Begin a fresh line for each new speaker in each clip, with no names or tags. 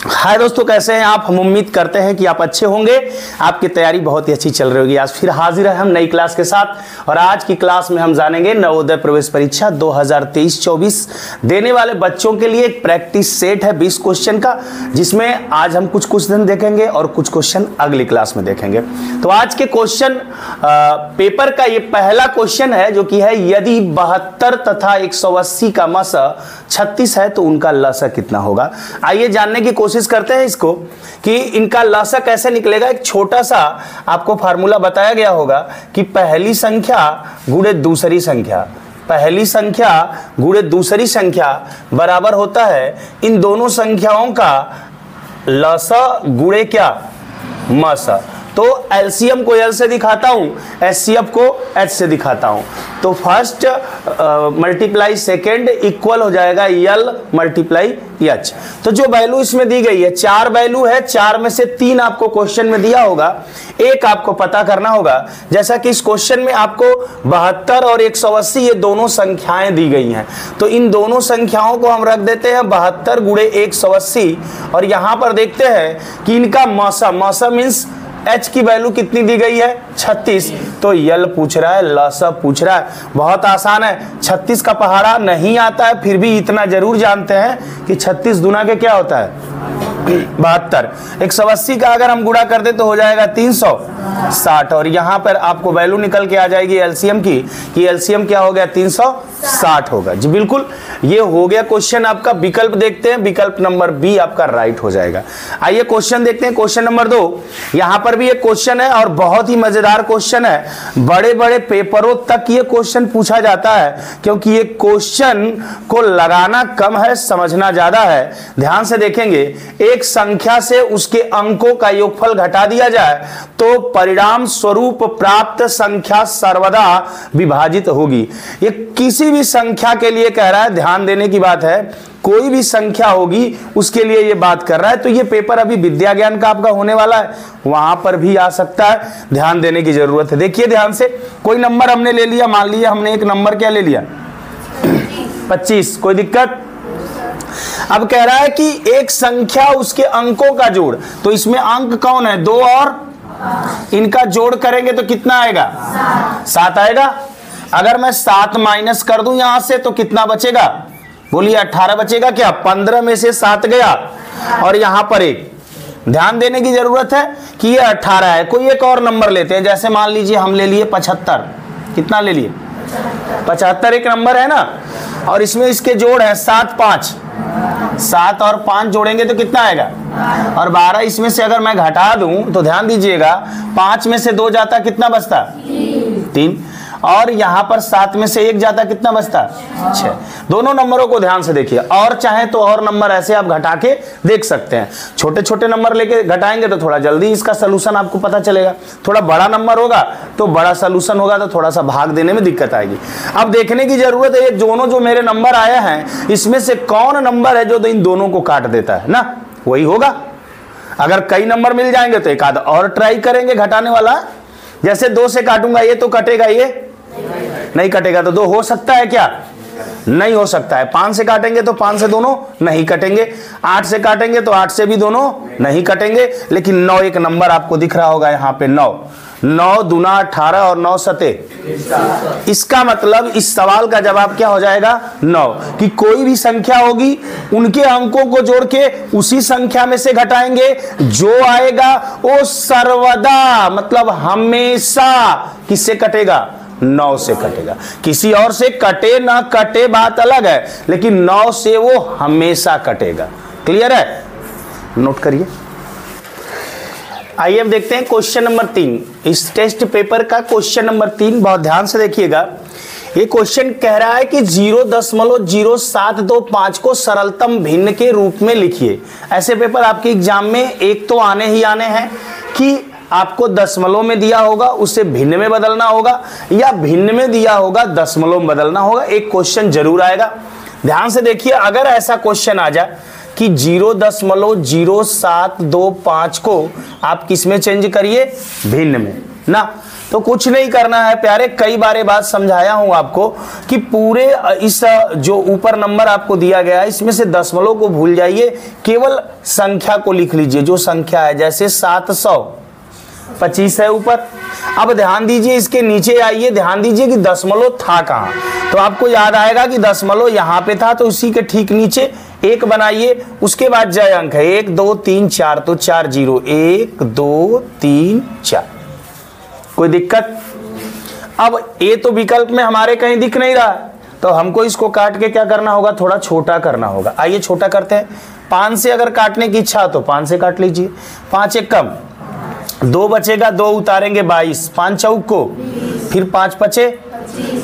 हाय दोस्तों, कैसे हैं आप। हम उम्मीद करते हैं कि आप अच्छे होंगे। आपकी तैयारी बहुत ही अच्छी चल रही होगी। आज फिर हाजिर है हम नई क्लास के साथ और आज की क्लास में हम जानेंगे नवोदय प्रवेश परीक्षा 2023-24 देने वाले बच्चों के लिए एक प्रैक्टिस सेट है 20 क्वेश्चन का, जिसमें आज हम कुछ क्वेश्चन देखेंगे और कुछ क्वेश्चन अगली क्लास में देखेंगे। तो आज के क्वेश्चन पेपर का ये पहला क्वेश्चन है जो कि है यदि 72 तथा 180 का मस 36 है तो उनका लसा कितना होगा। आइए जानने की कोशिश करते हैं इसको कि इनका लसा कैसे निकलेगा। एक छोटा सा आपको फार्मूला बताया गया होगा कि पहली संख्या गुणे दूसरी संख्या, पहली संख्या गुणे दूसरी संख्या बराबर होता है इन दोनों संख्याओं का लसा गुणे क्या, मसा। तो एलसीएम को एल से दिखाता हूं, एचसीएफ को एच से दिखाता हूं। तो फर्स्ट मल्टीप्लाई सेकेंड इक्वल हो जाएगा यल मल्टीप्लाई एच। तो जो वैल्यू इसमें दी गई है 4 वैल्यू है, 4 में से 3 आपको क्वेश्चन में दिया होगा, एक आपको पता करना होगा। जैसा कि इस क्वेश्चन में आपको 72 और 180 ये दोनों संख्याएं दी गई हैं, तो इन दोनों संख्याओं को हम रख देते हैं 72 गुणे 180 और यहां पर देखते हैं कि इनका मसा मीन्स H की वैल्यू कितनी दी गई है 36। तो यल पूछ रहा है, लसा पूछ रहा है। बहुत आसान है, 36 का पहाड़ा नहीं आता है, फिर भी इतना जरूर जानते हैं कि 36 दुना के क्या होता है 72। 180 का अगर हम गुणा कर दे तो हो जाएगा 360 और यहां पर आपको वैल्यू निकल के आ जाएगी एलसीएम की, कि एलसीएम क्या हो गया 360 होगा। जी बिल्कुल, ये हो गया क्वेश्चन आपका। विकल्प देखते हैं, विकल्प नंबर बी आपका राइट हो जाएगा। आइए क्वेश्चन देखते हैं, क्वेश्चन नंबर 2। यहां पर भी एक क्वेश्चन है और बहुत ही मजेदार क्वेश्चन है। बड़े बड़े पेपरों तक ये क्वेश्चन पूछा जाता है क्योंकि ये क्वेश्चन को लगाना कम है, समझना ज्यादा है। ध्यान से देखेंगे, एक संख्या से उसके अंकों का योगफल घटा दिया जाए तो परिणाम स्वरूप प्राप्त संख्या सर्वदा विभाजित होगी। ये किसी भी संख्या के लिए कह रहा है, ध्यान देने की बात है। कोई भी संख्या होगी उसके लिए ये बात कर रहा है। तो ये पेपर अभी विद्या ज्ञान का आपका होने वाला है, वहां पर भी आ सकता है, ध्यान देने की जरूरत है। देखिए ध्यान से, कोई नंबर हमने ले लिया, मान लिया हमने एक नंबर क्या ले लिया 25, कोई दिक्कत। अब कह रहा है कि एक संख्या उसके अंकों का जोड़, तो इसमें अंक कौन है 2 और इनका जोड़ करेंगे तो कितना आएगा 7 आएगा। अगर मैं 7 माइनस कर दूं यहां से तो कितना बचेगा, बोलिए 18 बचेगा क्या। 15 में से 7 गया और यहां पर एक। ध्यान देने की जरूरत है कि ये 18 है। कोई एक और नंबर लेते हैं, जैसे मान लीजिए हम ले लिए 75। कितना ले लिए 75 एक नंबर है ना, और इसमें इसके जोड़ है 7 5, 7 और 5 जोड़ेंगे तो कितना आएगा, और 12 इसमें से अगर मैं घटा दूं तो ध्यान दीजिएगा 5 में से 2 जाता कितना बचता 3, और यहां पर 7 में से 1 जाता कितना बचता 6। दोनों नंबरों को ध्यान से देखिए, और चाहे तो और नंबर ऐसे आप घटा के देख सकते हैं। छोटे छोटे नंबर लेके घटाएंगे तो थोड़ा जल्दी इसका सलूशन आपको पता चलेगा। थोड़ा बड़ा नंबर होगा तो बड़ा सलूशन होगा, तो थोड़ा सा भाग देने में दिक्कत आएगी। अब देखने की जरूरत है ये दोनों जो मेरे नंबर आए हैं इसमें से कौन नंबर है जो इन दोनों को काट देता है ना, वही होगा। अगर कई नंबर मिल जाएंगे तो एक आध और ट्राई करेंगे घटाने वाला। जैसे 2 से काटूंगा ये तो कटेगा, ये नहीं कटेगा, तो 2 हो सकता है क्या, नहीं हो सकता है। 5 से काटेंगे तो 5 से दोनों नहीं कटेंगे, 8 से काटेंगे तो 8 से भी दोनों नहीं कटेंगे। लेकिन 9 एक नंबर आपको दिख रहा होगा यहाँ पे, 9 दूना 18 और 9 सते। इसका मतलब इस सवाल का जवाब क्या हो जाएगा 9, कि कोई भी संख्या होगी उनके अंकों को जोड़ के उसी संख्या में से घटाएंगे, जो आएगा वो सर्वदा मतलब हमेशा किससे कटेगा 9 से कटेगा। किसी और से कटे ना कटे बात अलग है, लेकिन 9 से वो हमेशा कटेगा। क्लियर है, नोट करिए। आइए अब देखते हैं क्वेश्चन नंबर 3, इस टेस्ट पेपर का क्वेश्चन नंबर 3। बहुत ध्यान से देखिएगा, ये क्वेश्चन कह रहा है कि 0.0725 को सरलतम भिन्न के रूप में लिखिए। ऐसे पेपर आपके एग्जाम में एक तो आने ही आने हैं कि आपको दशमलव में दिया होगा उसे भिन्न में बदलना होगा, या भिन्न में दिया होगा दशमलव में बदलना होगा। एक क्वेश्चन जरूर आएगा। ध्यान से देखिए, अगर ऐसा क्वेश्चन आ जाए कि 0.0725 को आप किस में चेंज करिए, भिन्न में ना, तो कुछ नहीं करना है प्यारे, कई बार ये बात समझाया हूं आपको कि पूरे इस जो ऊपर नंबर आपको दिया गया है इसमें से दशमलव को भूल जाइए, केवल संख्या को लिख लीजिए जो संख्या है। जैसे 725 है ऊपर। अब ध्यान दीजिए इसके नीचे आइए, ध्यान दीजिए कि दशमलव था कहां। तो आपको याद आएगा कि दशमलव यहां पे था, तो उसी के ठीक नीचे एक बनाइए। उसके बाद जय अंक है 1 2 3 4, तो 4 0, 1 2 3 4। कोई दिक्कत? अब ए तो विकल्प में हमारे कहीं दिख नहीं रहा, तो हमको इसको काट के क्या करना होगा, थोड़ा छोटा करना होगा। आइए छोटा करते हैं। 5 से अगर काटने की इच्छा तो 5 से काट लीजिए। 5 एक कम, 2 बचेगा, 2 उतारेंगे 22, 5 चौक को, फिर 5 बचे,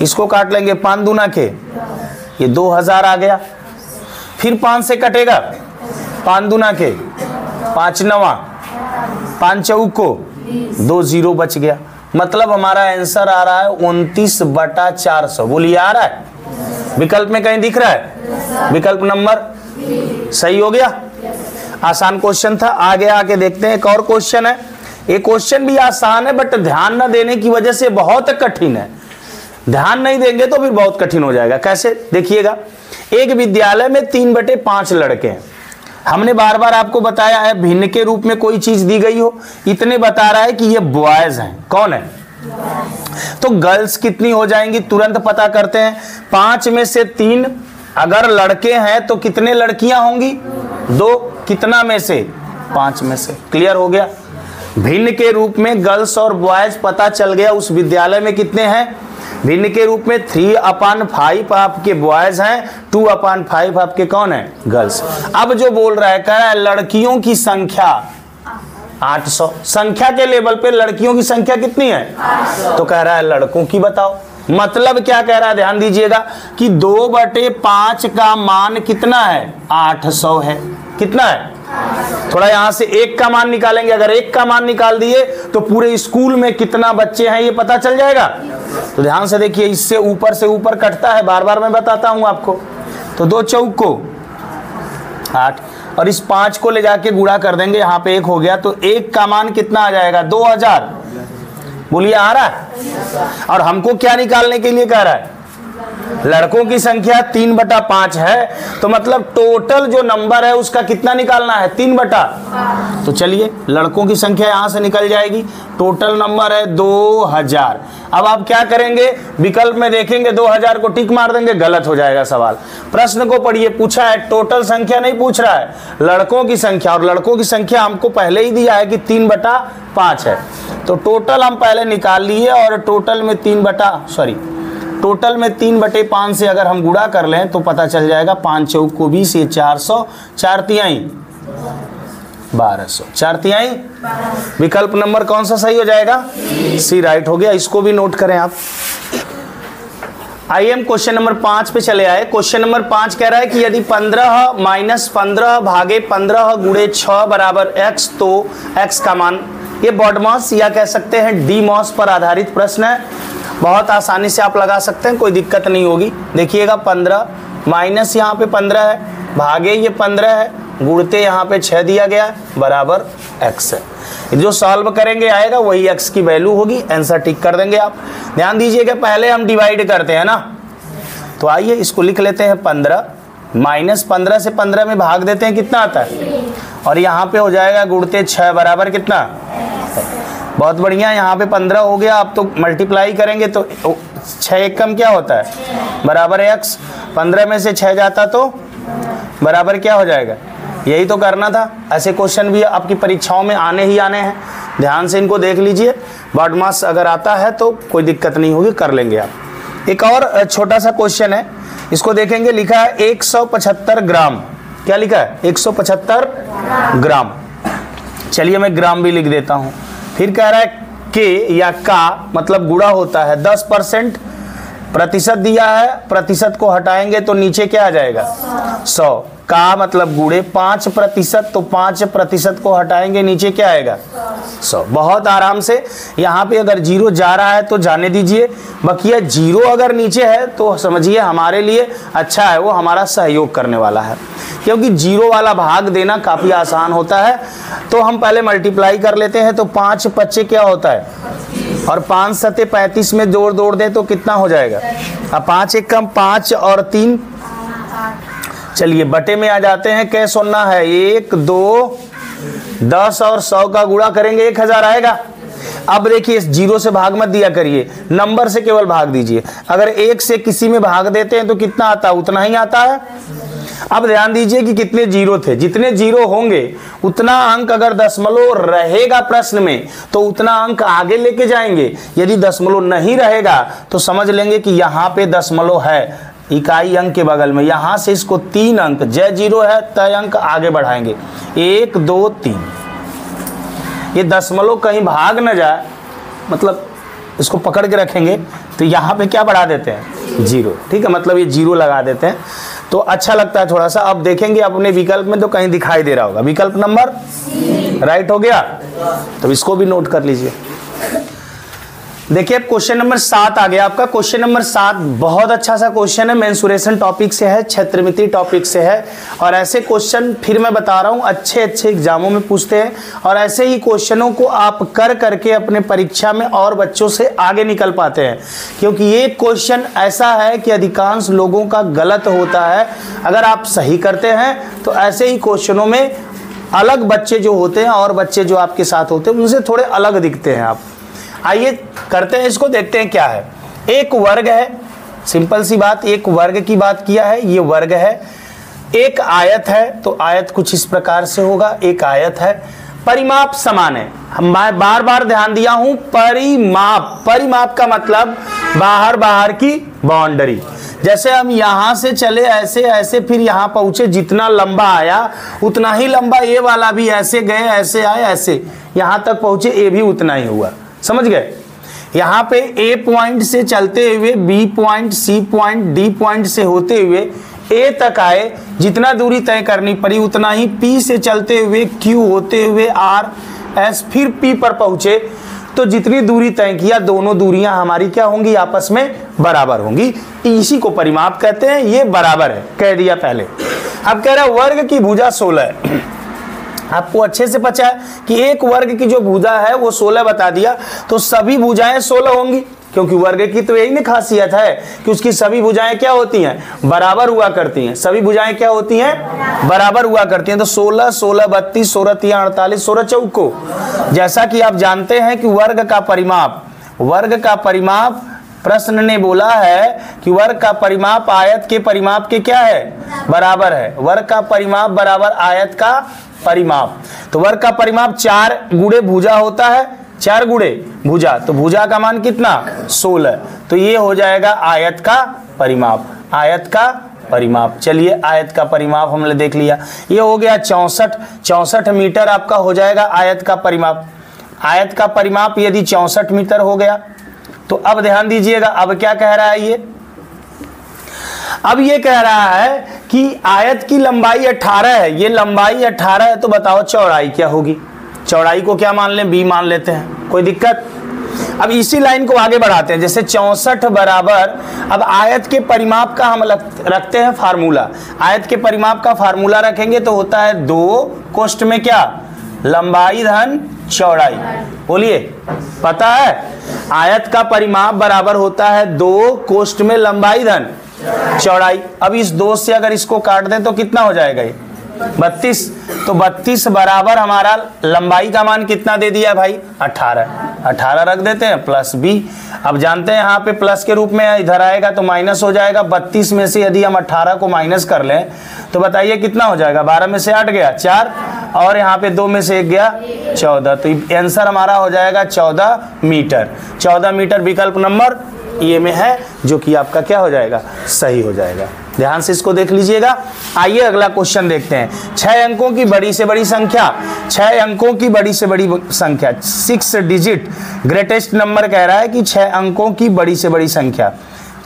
इसको काट लेंगे 5 दूना के, ये 2000 आ गया। फिर 5 से कटेगा, 5 दूना के 5 नवा, 5 चौक को 2 0 बच गया। मतलब हमारा आंसर आ रहा है 29/400। बोलिए आ रहा है? विकल्प में कहीं दिख रहा है? विकल्प नंबर सही हो गया। आसान क्वेश्चन था। आगे आके देखते हैं एक और क्वेश्चन है। ये क्वेश्चन भी आसान है बट ध्यान न देने की वजह से बहुत कठिन है। ध्यान नहीं देंगे तो फिर बहुत कठिन हो जाएगा। कैसे? देखिएगा, एक विद्यालय में 3/5 लड़के हैं। हमने बार बार आपको बताया है भिन्न के रूप में कोई चीज दी गई हो, इतने बता रहा है कि ये बॉयज हैं। कौन है? तो गर्ल्स कितनी हो जाएंगी तुरंत पता करते हैं। 5 में से 3 अगर लड़के हैं तो कितने लड़कियां होंगी? 2। कितना में से? 5 में से। क्लियर हो गया? भिन्न के रूप में गर्ल्स और बॉयज पता चल गया। उस विद्यालय में कितने हैं? भिन्न के रूप में 3/5 आपके बॉयज हैं, 2/5 आपके कौन है? गर्ल्स। अब जो बोल रहा है, कह रहा है लड़कियों की संख्या 800। संख्या के लेवल पे लड़कियों की संख्या कितनी है? 800। तो कह रहा है लड़कों की बताओ। मतलब क्या कह रहा है? ध्यान दीजिएगा कि 2/5 का मान कितना है? 800 है। कितना है? थोड़ा यहां से 1 का मान निकालेंगे। अगर 1 का मान निकाल दिए तो पूरे स्कूल में कितना बच्चे हैं ये पता चल जाएगा। तो ध्यान से देखिए, इससे ऊपर कटता है, बार बार मैं बताता हूं आपको। तो 2 चौक को 8 और इस 5 को ले जाके गुणा कर देंगे, यहां पे 1 हो गया। तो 1 का मान कितना आ जाएगा? 2000। बोलिए आ रहा है? और हमको क्या निकालने के लिए कह रहा है? लड़कों की संख्या 3/5 है, तो मतलब टोटल जो नंबर है उसका कितना निकालना है? 3/5। तो चलिए लड़कों की संख्या यहां से निकल जाएगी। टोटल नंबर है 2000। अब आप क्या करेंगे? विकल्प में देखेंगे 2000 को टिक मार देंगे, गलत हो जाएगा सवाल। प्रश्न को पढ़िए, पूछा है टोटल संख्या नहीं पूछ रहा है, लड़कों की संख्या। और लड़कों की संख्या हमको पहले ही दिया है कि 3/5 है। तो टोटल हम पहले निकाल लिए और टोटल में 3/5 से अगर हम गुणा कर लें तो पता चल जाएगा 5 चौक को 20, ये 400, 4 तिहाई 1200, 4 तिहाई। विकल्प नंबर कौन सा सही हो जाएगा? सी राइट हो गया। इसको भी नोट करें आप। आइए हम क्वेश्चन नंबर 5 पे चले आए। क्वेश्चन नंबर 5 कह रहा है कि यदि 15 - 15 भागे 15 गुणे 6 बराबर x, तो x का मान, ये बॉडमॉस या कह सकते हैं डीमॉस पर आधारित प्रश्न है। बहुत आसानी से आप लगा सकते हैं, कोई दिक्कत नहीं होगी। देखिएगा 15 माइनस यहाँ पे 15 है, भागे ये 15 है, गुणते यहाँ पे 6 दिया गया बराबर x है। जो सॉल्व करेंगे आएगा वही x की वैल्यू होगी। आंसर टिक कर देंगे आप। ध्यान दीजिएगा पहले हम डिवाइड करते हैं ना, तो आइए इसको लिख लेते हैं 15 माइनस 15 से 15 में भाग देते हैं, कितना आता है? और यहाँ पे हो जाएगा गुणते 6 बराबर कितना? बहुत बढ़िया। यहाँ पे 15 हो गया। आप तो मल्टीप्लाई करेंगे तो 6 एकम क्या होता है? बराबर x। 15 में से 6 जाता तो बराबर क्या हो जाएगा? यही तो करना था। ऐसे क्वेश्चन भी आपकी परीक्षाओं में आने ही आने हैं, ध्यान से इनको देख लीजिए। बॉडमास अगर आता है तो कोई दिक्कत नहीं होगी, कर लेंगे आप। एक और छोटा सा क्वेश्चन है, इसको देखेंगे। लिखा है 175 ग्राम। क्या लिखा है? 175 ग्राम। चलिए मैं ग्राम भी लिख देता हूं। फिर कह रहा है के या का मतलब गुणा होता है 10%, प्रतिशत दिया है, प्रतिशत को हटाएंगे तो नीचे क्या आ जाएगा? 100। का मतलब गुणे 5%, तो 5% को हटाएंगे नीचे क्या आएगा? 100। बहुत आराम से। यहाँ पे अगर 0 जा रहा है तो जाने दीजिए, बकिया 0 अगर नीचे है तो समझिए हमारे लिए अच्छा है, वो हमारा सहयोग करने वाला है, क्योंकि 0 वाला भाग देना काफी आसान होता है। तो हम पहले मल्टीप्लाई कर लेते हैं। तो 5 × 5 क्या होता है? और 5 सते 35 में जोड़ दे तो कितना हो जाएगा? अब 5 एक कम 5 और 3, चलिए बटे में आ जाते हैं। क्या सुनना है? 1 2 10 और 100 का गुणा करेंगे 1000 आएगा। अब देखिए इस 0 से भाग मत दिया करिए, नंबर से केवल भाग दीजिए। अगर 1 से किसी में भाग देते हैं तो कितना आता है? उतना ही आता है। अब ध्यान दीजिए कि कितने 0 थे, जितने 0 होंगे उतना अंक अगर दशमलव रहेगा प्रश्न में तो उतना अंक आगे लेके जाएंगे। यदि दशमलव नहीं रहेगा तो समझ लेंगे कि यहाँ पे दशमलव है इकाई अंक के बगल में, यहां से इसको 3 अंक, जय 0 है तय अंक आगे बढ़ाएंगे 1 2 3। ये दशमलव कहीं भाग न जाए, मतलब इसको पकड़ के रखेंगे तो यहाँ पे क्या बढ़ा देते हैं? 0। ठीक है, मतलब ये 0 लगा देते हैं तो अच्छा लगता है थोड़ा सा। अब देखेंगे अपने विकल्प में तो कहीं दिखाई दे रहा होगा, विकल्प नंबर राइट हो गया, तो इसको भी नोट कर लीजिए। देखिए अब क्वेश्चन नंबर 7 आ गया आपका। क्वेश्चन नंबर 7 बहुत अच्छा सा क्वेश्चन है, मेंसुरेशन टॉपिक से है, क्षेत्रमिति टॉपिक से है। और ऐसे क्वेश्चन फिर मैं बता रहा हूं अच्छे एग्जामों में पूछते हैं, और ऐसे ही क्वेश्चनों को आप कर करके अपने परीक्षा में और बच्चों से आगे निकल पाते हैं। क्योंकि ये क्वेश्चन ऐसा है कि अधिकांश लोगों का गलत होता है, अगर आप सही करते हैं तो ऐसे ही क्वेश्चनों में अलग बच्चे जो होते हैं और बच्चे जो आपके साथ होते हैं उनसे थोड़े अलग दिखते हैं आप। आइए करते हैं इसको, देखते हैं क्या है। एक वर्ग है, सिंपल सी बात, एक वर्ग की बात किया है, ये वर्ग है। एक आयत है तो आयत कुछ इस प्रकार से होगा, एक आयत है। परिमाप समान है, मैं बार बार ध्यान दिया हूं, परिमाप, परिमाप का मतलब बाहर की बाउंड्री। जैसे हम यहां से चले ऐसे ऐसे फिर यहां पहुंचे, जितना लंबा आया उतना ही लंबा ये वाला भी, ऐसे गए ऐसे आए ऐसे यहां तक पहुंचे, ये भी उतना ही हुआ। समझ गए? यहां पे ए पॉइंट से चलते हुए B point, C point, D point से होते हुए ए तक आए, जितना दूरी तय करनी पड़ी उतना ही। पी से चलते हुए क्यू होते हुए आर एस फिर पी पर पहुंचे, तो जितनी दूरी तय किया दोनों दूरियां हमारी क्या होंगी? आपस में बराबर होंगी। इसी को परिमाप कहते हैं, ये बराबर है, कह दिया पहले। अब कह रहा है वर्ग की भुजा 16 है। आपको अच्छे से पता है कि एक वर्ग की जो भुजा है वो 16 बता दिया, तो सभी भुजाएं 16 होंगी, क्योंकि वर्ग की तो यही ना खासियत है कि उसकी सभी भुजाएं क्या होती हैं? बराबर हुआ करती हैं। सभी भुजाएं क्या होती हैं? बराबर हुआ करती हैं। तो 16 16 32 16 3 48 16 चौको। जैसा कि आप जानते हैं कि वर्ग का परिमाप प्रश्न ने बोला है कि वर्ग का परिमाप आयत के परिमाप के क्या है? बराबर है। वर्ग का परिमाप बराबर आयत का परिमाप। तो वर्ग का परिमाप 4 गुणे भुजा होता है, 4 गुणे भुजा, तो भुजा का मान कितना? 16। तो ये हो जाएगा आयत का परिमाप, आयत का परिमाप। चलिए आयत का परिमाप हमने देख लिया, ये हो गया 64 मीटर आपका हो जाएगा आयत का परिमाप। आयत का परिमाप यदि 64 मीटर हो गया तो अब ध्यान दीजिएगा, अब क्या कह रहा है ये? अब ये कह रहा है कि आयत की लंबाई 18 है, ये लंबाई 18 है, तो बताओ चौड़ाई क्या होगी? चौड़ाई को क्या मान लें? बी मान लेते हैं, कोई दिक्कत? अब इसी लाइन को आगे बढ़ाते हैं, जैसे 64 बराबर, अब आयत के परिमाप का हम रखते हैं फार्मूला। आयत के परिमाप का फार्मूला रखेंगे तो होता है 2 कोष्ठ में क्या? लंबाई धन चौड़ाई। बोलिए, पता है? आयत का परिमाप बराबर होता है 2 कोष्ठ में लंबाई धन चौड़ाई। अब इस 2 से अगर इसको काट दें तो कितना हो जाएगा? ये 32। तो 32 बराबर हमारा लंबाई का मान कितना दे दिया भाई? 18 रख देते हैं प्लस बी। अब जानते हैं यहाँ पे प्लस के रूप में इधर आएगा तो माइनस हो जाएगा। 32 में से यदि हम 18 को माइनस कर लें तो बताइए कितना हो जाएगा? 12 में से 8 गया 4, और यहाँ पे 2 में से 1 गया 14। तो आंसर हमारा हो जाएगा 14 मीटर। 14 मीटर विकल्प नंबर ए में है, जो कि आपका क्या हो जाएगा? सही हो जाएगा। ध्यान से इसको देख लीजिएगा। आइए अगला क्वेश्चन देखते हैं। 6 अंकों की बड़ी से बड़ी संख्या, 6 अंकों की बड़ी से बड़ी संख्या, 6 डिजिट ग्रेटेस्ट नंबर कह रहा है कि 6 अंकों की बड़ी से बड़ी संख्या,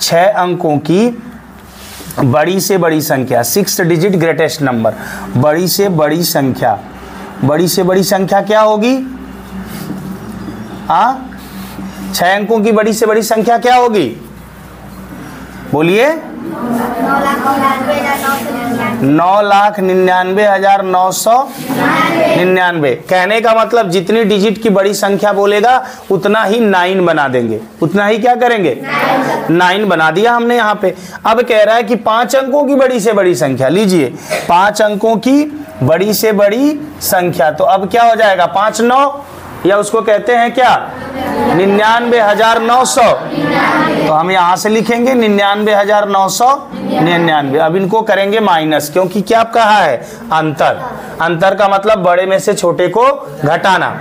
6 अंकों की बड़ी से बड़ी संख्या, 6 डिजिट ग्रेटेस्ट नंबर, बड़ी से बड़ी संख्या, बड़ी से बड़ी संख्या क्या होगी? 6 अंकों की बड़ी से बड़ी संख्या क्या होगी? बोलिए 9,99,999। कहने का मतलब जितनी डिजिट की बड़ी संख्या बोलेगा उतना ही 9 बना देंगे, उतना ही क्या करेंगे 9 बना दिया हमने यहाँ पे। अब कह रहा है कि 5 अंकों की बड़ी से बड़ी संख्या, लीजिए 5 अंकों की बड़ी से बड़ी संख्या, तो अब क्या हो जाएगा 5 9, या उसको कहते हैं क्या 99,900। तो हम यहां से लिखेंगे 99,999। अब इनको करेंगे माइनस, क्योंकि क्या कहा है अंतर। अंतर का मतलब बड़े में से छोटे को घटाना।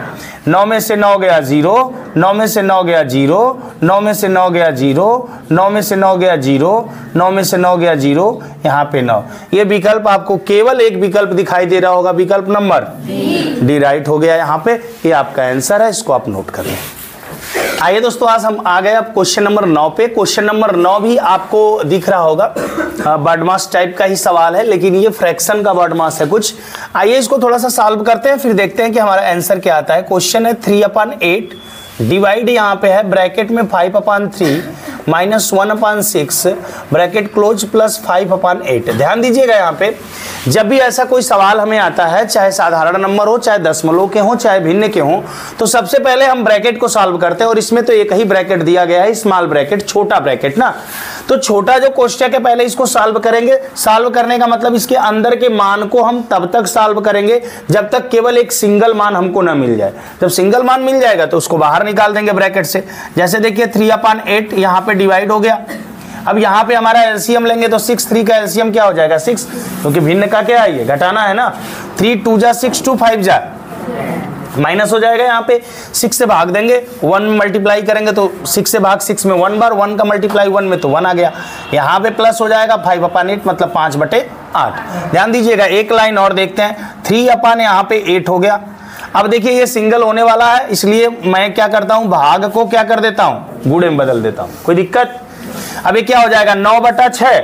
9 में से 9 गया 0, 9 में से 9 गया 0, 9 में से 9 गया 0, 9 में से 9 गया 0, 9 में से 9 गया 0, यहाँ पे 9। ये विकल्प आपको केवल एक विकल्प दिखाई दे रहा होगा, विकल्प नंबर डी राइट हो गया यहाँ पे। ये आपका आंसर है, इसको आप नोट कर लें। आइए दोस्तों, आज हम आ गए अब क्वेश्चन नंबर 9 पे। क्वेश्चन नंबर 9 भी आपको दिख रहा होगा, बर्डमास टाइप का ही सवाल है, लेकिन ये फ्रैक्शन का बर्डमास है कुछ। आइए इसको थोड़ा सा सॉल्व करते हैं, फिर देखते हैं कि हमारा आंसर क्या आता है। क्वेश्चन है 3/8 डिवाइड यहाँ पे है ब्रैकेट में 5/3 माइनस 1/6 ब्रैकेट क्लोज प्लस 5/8। ध्यान दीजिएगा, यहाँ पे जब भी ऐसा कोई सवाल हमें आता है, चाहे साधारण नंबर हो, चाहे दशमलव के हो, चाहे भिन्न के हो, तो सबसे पहले हम ब्रैकेट को सॉल्व करते हैं। और इसमें तो एक ही ब्रैकेट दिया गया है, स्मॉल ब्रैकेट, छोटा ब्रैकेट ना। तो छोटा जो कोष्टक है पहले इसको सॉल्व करेंगे। सॉल्व करने का मतलब इसके अंदर के मान को हम तब तक सॉल्व करेंगे जब तक केवल एक सिंगल मान हमको ना मिल जाए। जब सिंगल मान मिल जाएगा तो उसको बाहर निकाल देंगे ब्रैकेट से। जैसे देखिए 3/8 यहाँ पे डिवाइड हो गया। अब यहाँ पे हमारा एलसीएम लेंगे तो 6 3 का एलसीएम क्या हो जाएगा 6, क्योंकि भिन्न का क्या है, ये घटाना है ना। 3 2 जा 6 2 5 जा माइनस हो जाएगा। यहाँ पे 6 से भाग देंगे, 1 मल्टीप्लाई करेंगे तो 6 से भाग 6 में 1 बार, 1 का मल्टीप्लाई 1 में तो 1 आ गया। यहाँ पे प्लस हो जाएगा 5/8 मतलब 5/8। ध्यान दीजिएगा, एक लाइन और देखते हैं। 3 यहाँ पे 8 हो गया। अब देखिए ये सिंगल होने वाला है, इसलिए मैं क्या करता हूं, भाग को क्या कर देता हूं, गुणे में बदल देता हूं। कोई दिक्कत? अब ये क्या हो जाएगा 9/6,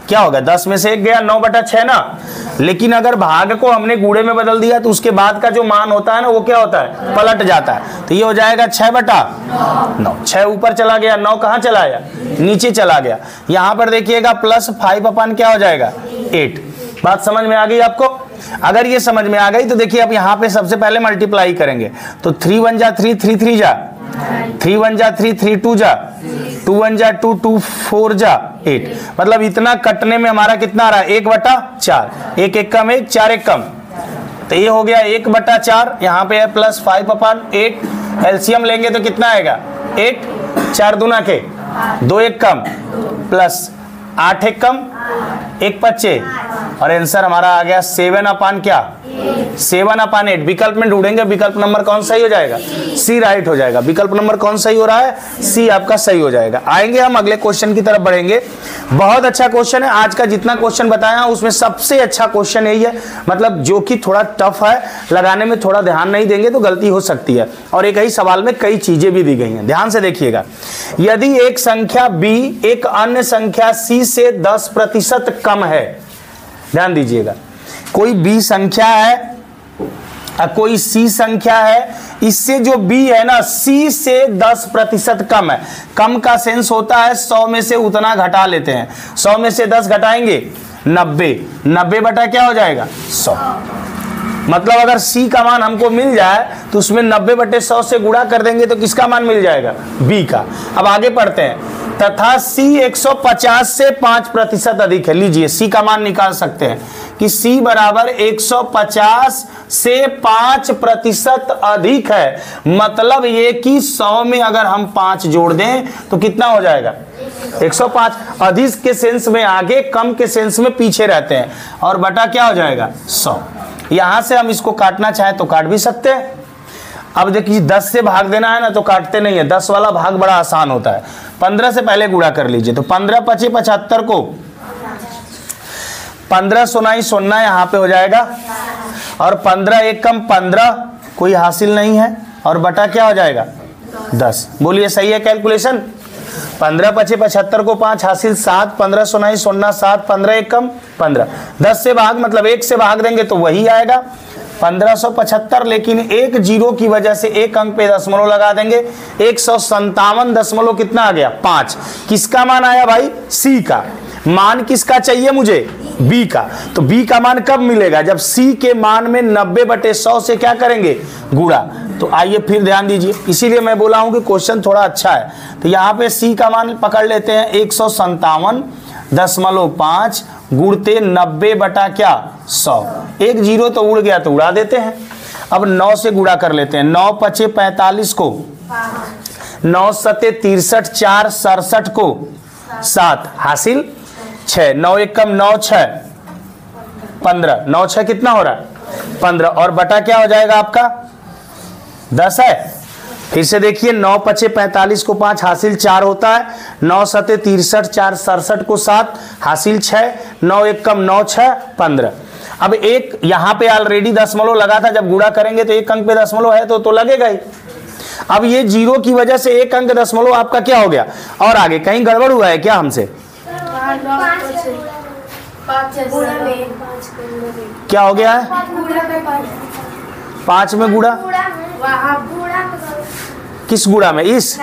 क्या होगा 10 में से 1 गया 9/6 ना। लेकिन अगर भाग को हमने गुणे में बदल दिया तो उसके बाद का जो मान होता है ना, वो क्या होता है, पलट जाता है। तो ये हो जाएगा 6/9। 6 ऊपर चला गया, 9 कहां चला गया, नीचे चला गया। यहां पर देखिएगा प्लस 5 क्या हो जाएगा 8। बात समझ में आ गई आपको? अगर ये समझ में आ गई तो देखिए अब यहाँ पे सबसे पहले मल्टीप्लाई करेंगे तो 3 1 जा 3 3 3 जा 3 1 जा 3 3 2 जा 2 1 जा 2 2 4 जा 8। मतलब इतना कटने में हमारा कितना आ रहा है 1/4। 1 1 कम 1 4 1 कम, तो ये हो गया 1/4। यहाँ पे है प्लस 5/8। एलसीएम लेंगे तो कितना आएगा 8, 4 दूना के 2 1 कम प्लस 8 1 कम 1 25, और आंसर हमारा आ गया 7/8। विकल्प में ढूंढेंगे, विकल्प नंबर कौन सही हो जाएगा, सी राइट हो जाएगा। विकल्प नंबर कौन सही हो रहा है, सी आपका सही हो जाएगा। आएंगे हम अगले क्वेश्चन की तरफ बढ़ेंगे। बहुत अच्छा क्वेश्चन है, आज का जितना क्वेश्चन बताया उसमें सबसे अच्छा क्वेश्चन यही है। मतलब जो कि थोड़ा टफ है, लगाने में थोड़ा ध्यान नहीं देंगे तो गलती हो सकती है। और एक ही सवाल में कई चीजें भी दी गई हैं, ध्यान से देखिएगा। यदि एक संख्या b एक अन्य संख्या c से 10% कम है, ध्यान दीजिएगा, कोई b संख्या है कोई c संख्या है, इससे जो b है ना c से 10% कम है। कम का सेंस होता है 100 में से उतना घटा लेते हैं। 100 में से 10 घटाएंगे 90, 90 बटा क्या हो जाएगा 100। मतलब अगर c का मान हमको मिल जाए तो उसमें 90/100 से गुणा कर देंगे तो किसका मान मिल जाएगा, b का। अब आगे पढ़ते हैं। तथा c 150 से 5% अधिक है। लीजिए c का मान निकाल सकते हैं कि c बराबर 150 से 5% अधिक है। मतलब ये कि 100 में अगर हम 5 जोड़ दें तो कितना हो जाएगा 105। अधिक के सेंस में आगे, कम के सेंस में पीछे रहते हैं, और बटा क्या हो जाएगा 100। यहां से हम इसको काटना चाहें तो काट भी सकते हैं। अब देखिए 10 से भाग देना है ना तो काटते नहीं है, 10 वाला भाग बड़ा आसान होता है। 15 से पहले गुणा कर लीजिए तो 15 5 75 को 15 सोनाई सोना यहाँ पे हो जाएगा, और 15 1 कम 15 कोई हासिल नहीं है, और बटा क्या हो जाएगा 10। बोलिए सही है कैलकुलेशन? 15 5 75 को 5 हासिल 7, 15 सोनाई सोना 7, 15 1 कम 15। 10 से भाग मतलब 1 से भाग देंगे तो वही आएगा। 1575, लेकिन एक जीरो की वजह से एक अंक पे दशमलव लगा देंगे। 157 दशमलव कितना आ गया 5। किसका मान आया भाई? सी का। मान किसका चाहिए मुझे? बी का। तो बी का मान कब मिलेगा? जब सी के मान में 90/100 से क्या करेंगे? गुणा। तो आइए फिर ध्यान दीजिए, इसीलिए मैं बोला हूं कि क्वेश्चन थोड़ा अच्छा है। तो यहां पे सी का मान पकड़ लेते हैं 157.5 गुणते 90/100। एक जीरो तो उड़ गया तो उड़ा देते हैं। अब 9 से गुणा कर लेते हैं। 9 पचे 45 को, 9 सते 63, 4 67 को 7 हासिल 6। 9 एक कम 9 6 15, 9 6 कितना हो रहा है? 15। और बटा क्या हो जाएगा आपका? 10 है। फिर से देखिए, 9 पचे 45 को 5 हासिल 4 होता है। 9 सते 63, 4 67 को 7 हासिल 6। 9 एक कम 9 6 15। अब एक यहां पे ऑलरेडी दशमलव लगा था, जब गुणा करेंगे तो एक अंक पे दशमलव है तो लगेगा ही। अब ये जीरो की वजह से एक अंक दशमलव आपका क्या हो गया? और आगे कहीं गड़बड़ हुआ है क्या हमसे? क्या हो गया है? 5 में गुणा। किस गुणा में? इस।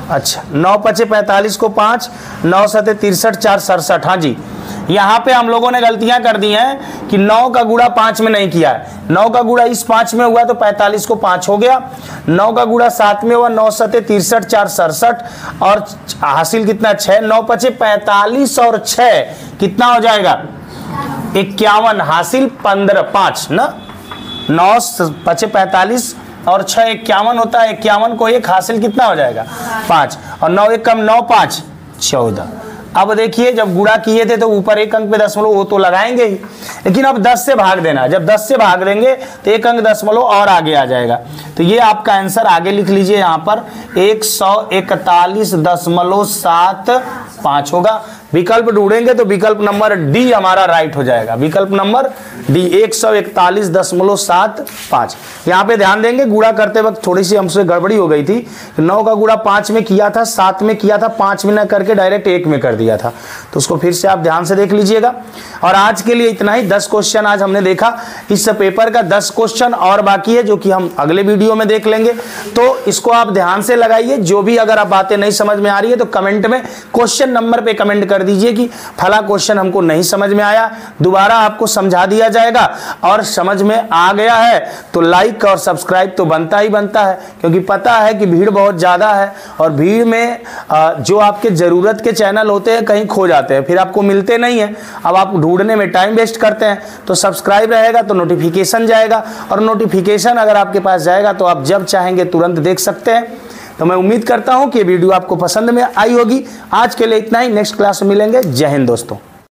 अच्छा, 9 पचे 45 को 5, 9 सते 63, 4 67। हाँ जी, यहाँ पे हम लोगों ने गलतियां कर दी हैं कि 9 का गुणा 5 में नहीं किया है। 9 का गुणा इस 5 में हुआ तो 45 को 5 हो गया। 9 का गुणा 7 में हुआ, 9 सते 63, 4 67 और हासिल कितना 6। 9 पचे 45 और 6 कितना हो जाएगा? 51 हासिल 15 5 ना। 9 पचे 45 और 6 51 होता है। 51 को 1 हासिल कितना हो जाएगा? 5। और 9 एक कम 9 5 14। अब देखिए, जब गुणा किए थे तो ऊपर एक अंक पे दशमलव वो तो लगाएंगे ही, लेकिन अब 10 से भाग देना। जब 10 से भाग देंगे तो एक अंक दशमलव और आगे आ जाएगा। तो ये आपका आंसर आगे लिख लीजिए यहाँ पर 141.75 होगा। विकल्प ढूंढेंगे तो विकल्प नंबर डी हमारा राइट हो जाएगा। विकल्प नंबर डी 141.75। यहाँ पे ध्यान देंगे, गुणा करते वक्त थोड़ी सी हमसे गड़बड़ी हो गई थी। 9 का गुणा 5 में किया था, 7 में किया था, 5 में न करके डायरेक्ट 1 में कर दिया था। तो उसको फिर से आप ध्यान से देख लीजिएगा। और आज के लिए इतना ही। 10 क्वेश्चन आज हमने देखा। इस पेपर का 10 क्वेश्चन और बाकी है जो कि हम अगले वीडियो में देख लेंगे। तो इसको आप ध्यान से लगाइए। जो भी अगर आप बातें नहीं समझ में आ रही है तो कमेंट में क्वेश्चन नंबर पे कमेंट कर दीजिए कि फला क्वेश्चन हमको नहीं समझ में आया, दोबारा आपको समझा दिया जाएगा। और समझ में आ गया है तो लाइक और सब्सक्राइब तो बनता ही बनता है, क्योंकि पता है कि भीड़ बहुत ज्यादा है और भीड़ में जो आपके जरूरत के चैनल होते हैं कहीं खो जाते हैं, फिर आपको मिलते नहीं है। अब आप ढूंढने में टाइम वेस्ट करते हैं। तो सब्सक्राइब रहेगा तो नोटिफिकेशन जाएगा, और नोटिफिकेशन अगर आपके पास जाएगा तो आप जब चाहेंगे तुरंत देख सकते हैं। तो मैं उम्मीद करता हूं कि ये वीडियो आपको पसंद में आई होगी। आज के लिए इतना ही। नेक्स्ट क्लास में मिलेंगे। जय हिंद दोस्तों।